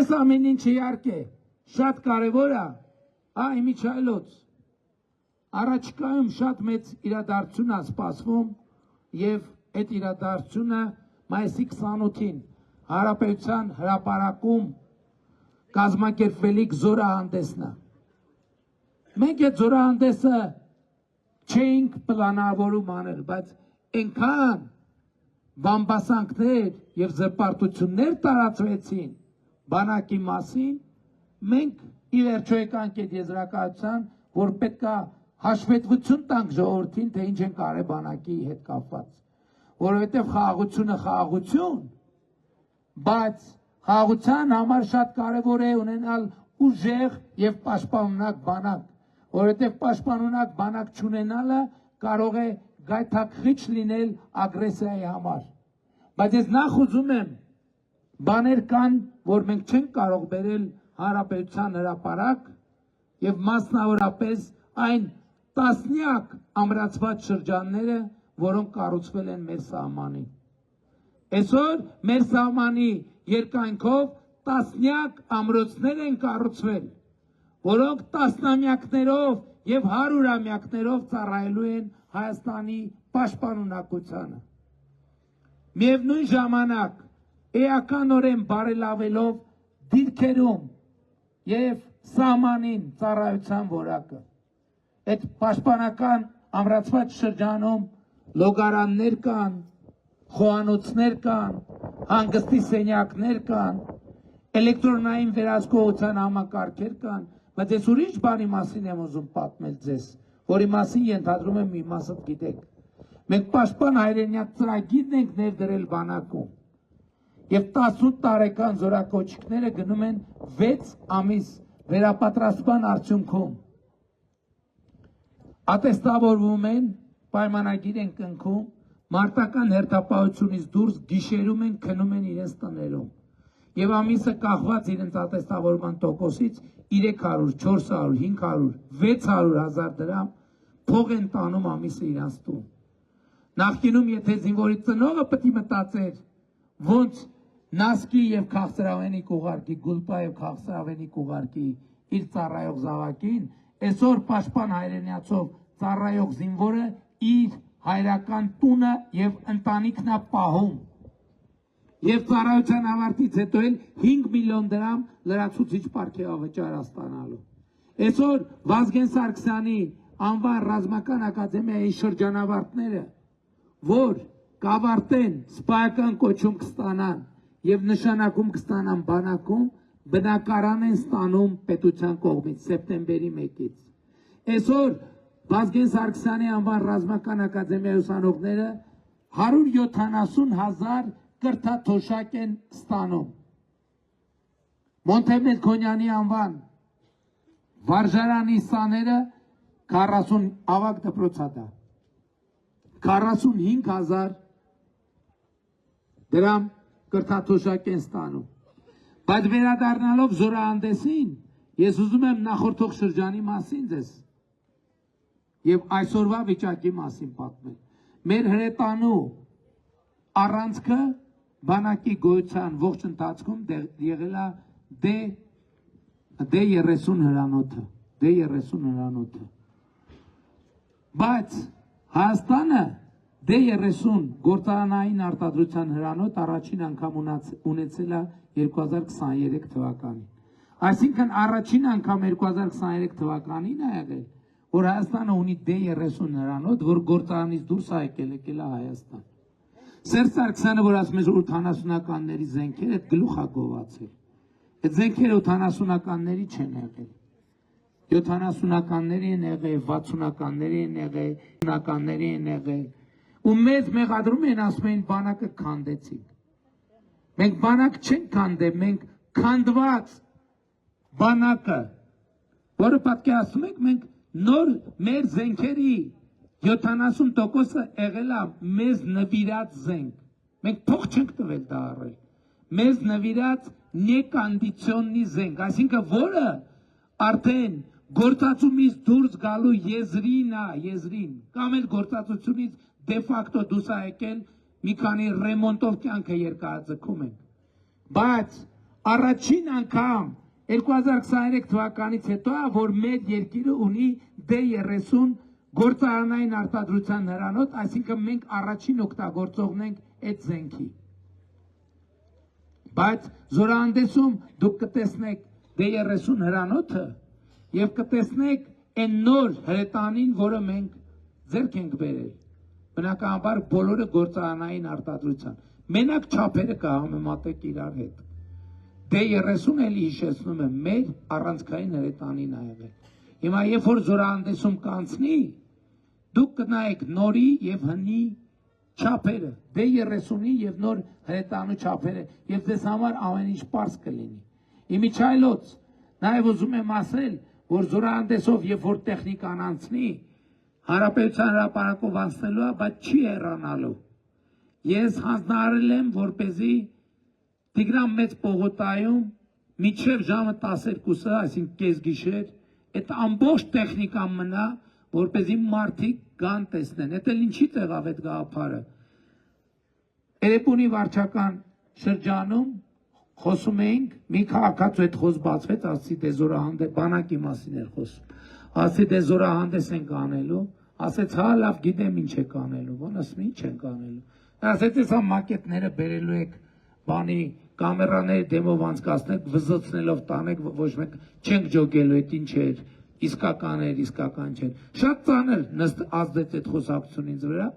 Այս ամեն ինչ իհարկե շատ կարևոր է, իմիջայլոց առաջիկայում շատ մեծ իրադարձություն է սպասվում եւ այդ իրադարձությունը մայիսի 28-ին Հանրապետության հրապարակում կազմակերպվելիք զորահանդեսն է։ Մենք այդ զորահանդեսը չէինք պլանավորում անել, բայց այնքան բամբասանքներ եւ զրպարտություններ տարածվեցին բանակի մասին, մենք ի վերջո եկանք այդ եզրակացության, որ պետքա հաշվետվություն տանք ժողովրդին, թե ինչ են կարել բանակի հետ կապված, որովհետեւ խաղաղությունը խաղաղություն, բայց խաղաղության համար շատ կարևոր է ունենալ ուժեղ եւ պաշտպանունակ բանակ, որովհետեւ պաշտպանունակ բանակ չունենալը կարող է գայթակղիչ լինել ագրեսիայի համար։ Բայց ես նախ ուզում եմ բաներ կան, որ մենք չենք կարող բերել Հանրապետության հրապարակ եւ մասնավորապես այն տասնյակ ամրացված շրջանները, որոնք կառուցվել են մեր սահմանին։ Այսօր մեր սահմանի երկայնքով տասնյակ ամրոցներ են կառուցվել, որոնք տասնամյակներով եւ հարյուրամյակներով ծառայելու են Հայաստանի պաշտպանունակությանը։ Միևնույն ժամանակ էականորեն բարելավելով դիրքերում եւ սահմանին ծառայության որակը։ Այդ պաշտպանական ամրացված շրջանում լոգարաններ կան, խոհանոցներ կան, հանգստի սենյակներ կան, էլեկտրոնային վերահսկողության համակարգեր կան, բայց ես ուրիշ բանի մասին եմ ուզում պատմել ձեզ, որի մասին ենթադրում եմ մի մասը գիտեք։ Մենք պաշտպան հայրենիակ ծրագիր ենք ներդրել բանակում եւ 18 տարեկան զորակոչիկները գնում են 6 ամիս վերապատրաստման արդյունքում ատեստավորվում են, պայմանագիր են կնքում, մարտական հերթապահությունից դուրս գիշերում են քնում են իրենց տներում եւ ամիսը կախված իրենց ատեստավորման տոկոսից 300, 400, 500, 600 հազար դրամ փող են տանում ամիսը իրենց տուն։ Նախկինում եթե զինվորի ծնողը պետք է մտածեր ոնց Նասկի եւ քաղցրավենիք ուղարկի, գուլպա եւ քաղցրավենիք ուղարկի իր ծառայող զավակին, այսօր պաշտպան հայրենիացով ծառայող զինվորը իր հայրական տունը եւ ընտանիքն է պահում։ Եվ ծառայության ավարտից հետո էլ 5 միլիոն դրամ լրացուցիչ պարգևավճար ստանալու։ Այսօր Վազգեն Սարգսյանի անվան ռազմական ակադեմիայի շրջանավարտները, որ կավարտեն սպայական կոչում կստանան եւ նշանակում կստանան բանակում, բնակարան են ստանում պետության կողմից սեպտեմբերի 1-ից։ Այսօր Վազգեն Սարգսյանի անվան ռազմական ակադեմիայի ուսանողները 170,000 կրթաթոշակ են ստանում։ Մոնտեմելքոնյանի անվան վարժարանի սաները 40 ավագ դպրոցադա 45,000 դրամ կրթաթոշակ են ստանում։ Բայց վերադառնալով զորահանդեսին, ես ուզում եմ նախորդող շրջանի մասին ձեզ եւ այսօրվա վիճակի մասին պատմել։ Մեր հրետանու առանցքը բանակի գոյության ողջ ընթացքում եղել է D30 հրանոթը։ Բայց Հայաստանը D30 գործարանային արտադրության հրանոթ առաջին անգամ ունեցել է 2023 թվականին։ Այսինքն առաջին անգամ 2023 թվականին է եղել, որ Հայաստանը ունի D30 հրանոթ, որ գործարանից դուրս է եկել է Հայաստան։ Սերժ Սարգսյանը, որ ասում է 80-ականների զենքեր, այդ գլուխ է գովացել։ Այդ զենքերը 80-ականների չեն եղել։ 70-ականների են եղել, 60-ականների են եղել, 90-ականների են եղել։ Ու մեզ մեղադրում են, ասում են բանակը քանդեցինք։ Մենք բանակ չենք քանդել, մենք քանդված բանակը, որը պատկերացնում եք, մենք նոր մեր զենքերի 70%-ը եղել է մեզ նվիրած զենք։ Մենք փող չենք տվել դա առել։ Մեզ նվիրած некондиционный զենք, այսինքն որը արդեն գործածումից դուրս գալու եզրին, կամ էլ գործածությունից դե ֆակտո դուրս է եկել, մի քանի ռեմոնտով կյանքը երկարաձգում ենք։ Բայց Առաջին անգամ 2023 թվականից հետո որ մեր երկիրը ունի D30 գործարանային արտադրության հրանոց, այսինքն մենք առաջին օգտագործողն ենք այդ զենքի։ Բայց զորահանդեսում դուք կտեսնեք D30 հրանոթը եւ կտեսնեք այն նոր հրետանին, որը մենք ձեռք ենք բերել։ Բնականաբար բոլորը գործարանային արտադրության։ Մենակ չափերը կհամեմատեք իրար հետ։ D30 էլի հիշեցնում եմ մեր առանցքային հրետանին ա եղել։ Հիմա երբ որ զորահանդեսում կանցնի, դուք կնայեք նորի եւ հնի չափերը, D30-ի եւ նոր հրետանու չափերը, եւ ձեզ համար ամեն ինչ պարզ կլինի։ Իմիջայլոց, նաեւ ուզում եմ ասել, որ զորահանդեսով երբ որ տեխնիկան անցնի, Հանրապետության հրապարակով անցնելու է, բայց չի հեռանալու։ Ես հանձնարարել եմ, որպեսզի Տիգրան Մեծ պողոտայում մինչև ժամը 12-ը, այսինքն կեսգիշեր, այդ ամբողջ տեխնիկան մնա, որպեսզի մարդիկ գան տեսնեն։ Էդ էլ ինչի տեղավ այդ գաղափարը։ Էրեբունի վարչական շրջանում խոսում էինք, մի քաղաքացու հետ խոս բացվեց, ասի դե զորահանդես բանակի մասին էր խոսում։ Ասի դե զորահանդես ենք անելու, ասեց հա լավ գիտեմ ինչ եք անելու, ոնց ասում ինչ ենք անելու։ Ասեց հա մակետները բերելու եք, բանի կամերաների դեմով անցկացնեք, վզոցնելով տանեք, ոչ մեկ չենք ջոգելու, այդ ինչ էր, իսկական էր, իսկական չէր։ Շատ ծանր ազդեց այդ խոսակցությունը ինձ վրա։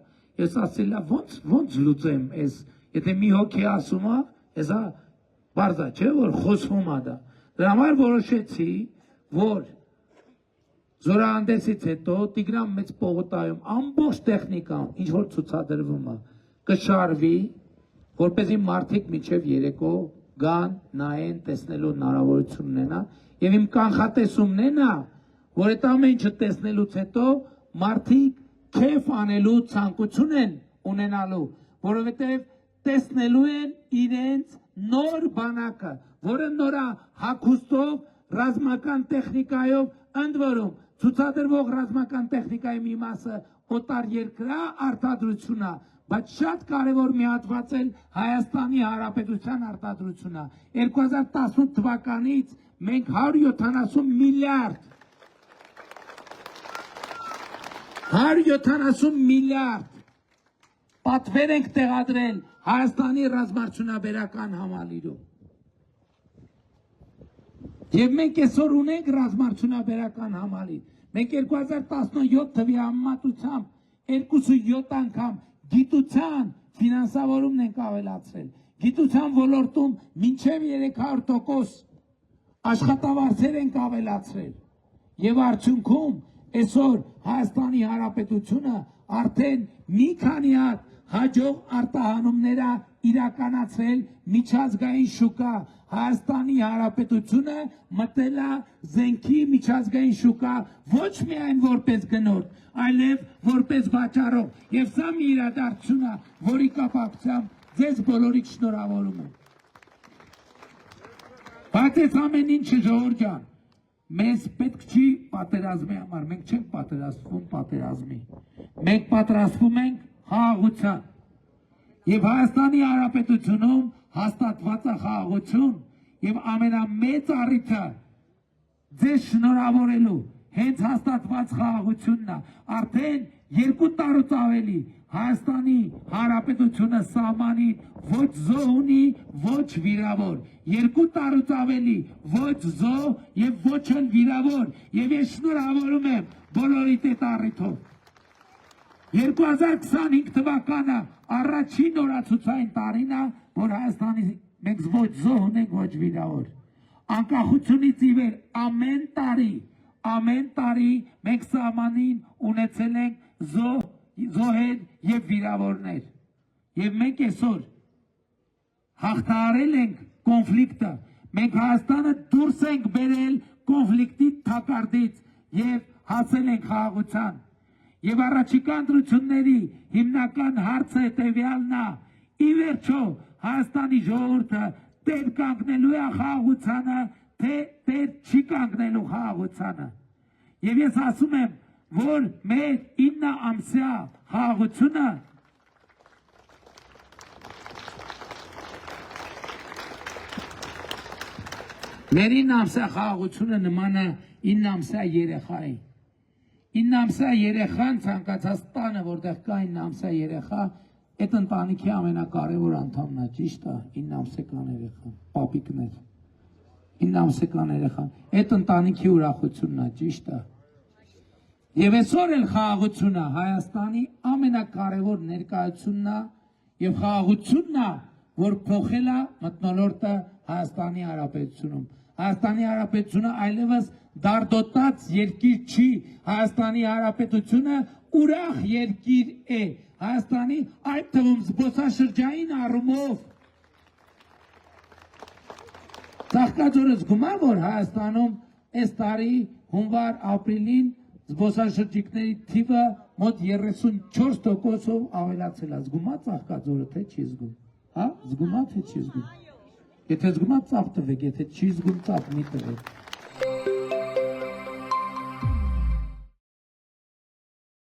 Ես ասել լավ ոնց լուծեմ այս, եթե մի հոգի ասում է, հեսա բարձա չէ որ խոսվում է դա։ Դրա համար որոշեցի, որ զորահանդեսից հետո Տիգրան Մեծ պողոտայում ամբողջ տեխնիկան, ինչ որ ցուցադրվում է, կշարվի, որպեսզի մարդիկ մինչև երեկո գան, նայեն, տեսնելու հնարավորություն ունենա, եւ իմ կանխատեսումն է նա, որ այդ ամեն ինչը տեսնելուց հետո մարդիկ քեֆ անելու ցանկություն են ունենալու, որովհետեւ տեսնելու են իրենց նոր բանակը, որը նորա հագուստով, ռազմական տեխնիկայով, ընդ որում ցուցադրվող ռազմական տեխնիկայի մի մասը օտար երկրի արտադրությունն է, բայց շատ կարևոր մի հատված էլ Հայաստանի Հանրապետության արտադրությունն է։ 2018 թվականից մենք 170 միլիարդ պատվեր ենք տեղադրել Հայաստանի ռազմարդյունաբերական համալիրում։ Եվ մենք այսօր ունենք ռազմարդյունաբերական համալիր։ Մենք 2017 թվի համեմատությամբ 2.7 անգամ գիտության ֆինանսավորումն ենք ավելացրել։ Գիտության ոլորտում մինչև 300% աշխատավարձեր ենք ավելացրել։ Եվ արդյունքում այսօր Հայաստանի Հանրապետությունը արդեն մի քանի հատ հաջող արտահանումներ իրականացրել միջազգային շուկա։ Հայաստանի Հանրապետությունը մտել է զենքի միջազգային շուկա ոչ միայն որպես գնորդ, այլև որպես վաճառող։ Եվ սա մի իրադարձություն է, որի կապակցությամբ ձեզ բոլորիդ շնորհավորում եմ։ Բայց այս ամեն ինչը ժողովուրդ ջան, մեզ պետք չի պատերազմի համար, մենք չենք պատերազմվում պատերազմի։ Մենք պատրաստվում ենք խաղաղության։ Եվ Հայաստանի Հանրապետությունում հաստատված է խաղաղություն եւ ամենամեծ առիթը ձեզ շնորհավորելու հենց հաստատված խաղաղությունն է։ Արդեն 2 տարուց ավելի Հայաստանի Հանրապետությունը սահմանին ոչ զոհ ունի, ոչ վիրավոր։ 2 տարուց ավելի ոչ զոհ եւ ոչ էլ վիրավոր։ Եվ ես շնորհավորում եմ բոլորիդ այդ առիթով։ 2025 թվականը առաջին օրացուցային տարին է, որ Հայաստանի մենք ոչ զոհ ունենք, ոչ վիրավոր։ Անկախությունից ի վեր ամեն տարի մենք սահմանին ունեցել ենք զոհեր եւ վիրավորներ։ Եվ մենք այսօր հաղթահարել ենք կոնֆլիկտը։ Մենք Հայաստանը դուրս ենք բերել կոնֆլիկտի թակարդից եւ հասել ենք խաղաղության։ Եվ առաջիկա ընտրությունների հիմնական հարցը հետևյալն է. ի վերջո Հայաստանի ժողովուրդը տեր կանգնելու է խաղաղությանը, թե տեր չի կանգնելու խաղաղությանը։ Եվ ես ասում եմ, որ մեր 9 ամսյա խաղաղությունը Մեր 9 ամսյա խաղաղությունը նման է 9 ամսյա երեխայի։ 9 ամսյա երեխան ցանկացած տանը, որտեղ կա 9 ամսյա երեխա, այդ ընտանիքի ամենակարևոր անդամն է, ճիշտ է, 9 ամսական երեխան, պապիկներ։ 9 ամսական երեխան, այդ ընտանիքի ուրախությունն է, ճիշտ է։ Եվ այսօր էլ խաղաղությունը Հայաստանի ամենակարևոր ներկայությունն է եւ խաղաղությունն է, որ փոխել է մթնոլորտը Հայաստանի Հանրապետությունում։ Հայաստանի Հանրապետությունը այլևս դարդոտած երկիր չի, Հայաստանի Հանրապետությունը ուրախ երկիր է, Հայաստանի այդ թվում զբոսաշրջային առումով։ Ծաղկաձորը զգում է, որ Հայաստանում այս տարի հունվար-ապրիլին զբոսաշրջիկների թիվը մոտ 34%-ով ավելացել է, զգում է Ծաղկաձորը, թե չի զգում, հա, զգում է, թե չի զգում։ Եթե զգում է, ծափ տվեք, եթե չի զգում, ծափ մի տվեք։